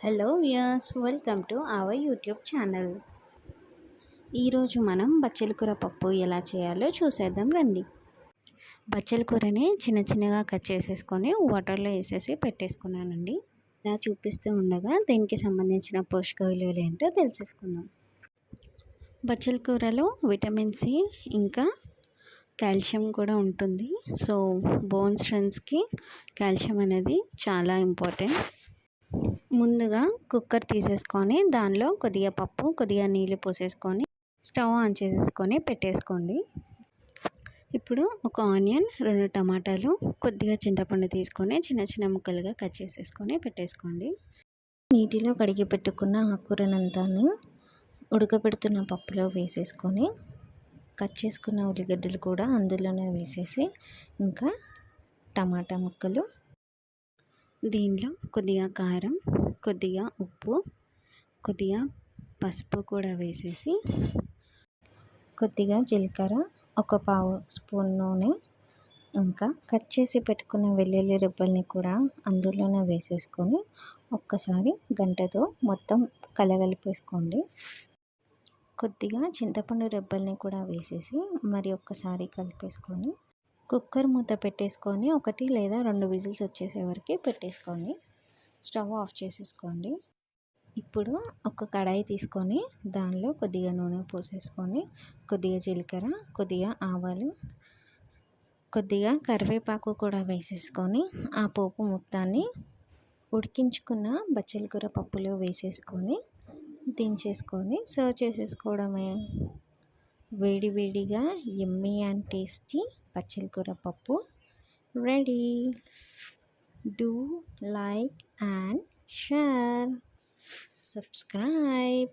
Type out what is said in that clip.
Hello viewers, welcome to our YouTube channel. ఈరోజు మనం బచ్చల కూర పప్పు ఎలా చేయాలో చూసేద్దాం రండి. బచ్చల కూరని చిన్న చిన్నగా కట్ చేసేసుకొని వాటర్లో వేసేసి పెట్టేసుకున్నానండి. ఇలా చూపిస్తూ ఉండగా దీనికి సంబంధించిన పోషక విలువలు ఏంటో తెలిసేసుకుందాం. బచ్చల కూరలో విటమిన్ సి ఇంకా కాల్షియం కూడా ఉంటుంది. సో బోన్ స్ట్రెంత్స్కి కాల్షియం అనేది చాలా ఇంపార్టెంట్. ముందుగా కుక్కర్ తీసేసుకొని దానిలో కొద్దిగా పప్పు, కొద్దిగా నీళ్ళు పోసేసుకొని స్టవ్ ఆన్ చేసేసుకొని పెట్టేసుకోండి. ఇప్పుడు ఒక ఆనియన్, 2 టమాటాలు, కొద్దిగా చింతపండు తీసుకొని చిన్న చిన్న ముక్కలుగా కట్ చేసేసుకొని పెట్టేసుకోండి. నీటిలో కడిగి పెట్టుకున్న ఆకుకూరనంతాను ఉడకబెడుతున్న పప్పులో వేసేసుకొని కట్ చేసుకున్న ఉల్లిగడ్డలు కూడా అందులోనే వేసేసి ఇంకా టమాటా ముక్కలు, దీనిలో కొద్దిగా కారం, కొద్దిగా ఉప్పు, కొద్దిగా పసుపు కూడా వేసేసి కొద్దిగా జీలకర్ర, ఒక పావు స్పూన్ నూనె, ఇంకా కట్ చేసి పెట్టుకున్న వెల్లుల్లి రెబ్బల్ని కూడా అందులోనే వేసేసుకొని ఒక్కసారి గంటతో మొత్తం కలగలిపేసుకోండి. కొద్దిగా చింతపండు రెబ్బల్ని కూడా వేసేసి మరి ఒక్కసారి కలిపేసుకొని కుక్కర్ మూత పెట్టేసుకొని 1 లేదా 2 విజిల్స్ వచ్చేసే వరకు పెట్టేసుకోండి. స్టవ్ ఆఫ్ చేసేసుకోండి. ఇప్పుడు ఒక కడాయి తీసుకొని దానిలో కొద్దిగా నూనె పోసేసుకొని కొద్దిగా జీలకర్ర, కొద్దిగా ఆవాలు, కొద్దిగా కరివేపాకు కూడా వేసేసుకొని ఆ పోపు మొత్తాన్ని ఉడికించుకున్న బచ్చల కూర పప్పులో వేసేసుకొని దించేసుకొని సర్వ్ చేసేసుకోవడమే. వేడి వేడిగా యమ్మీ అండ్ టేస్టీ బచ్చల కూర పప్పు ready. Do like and share, subscribe.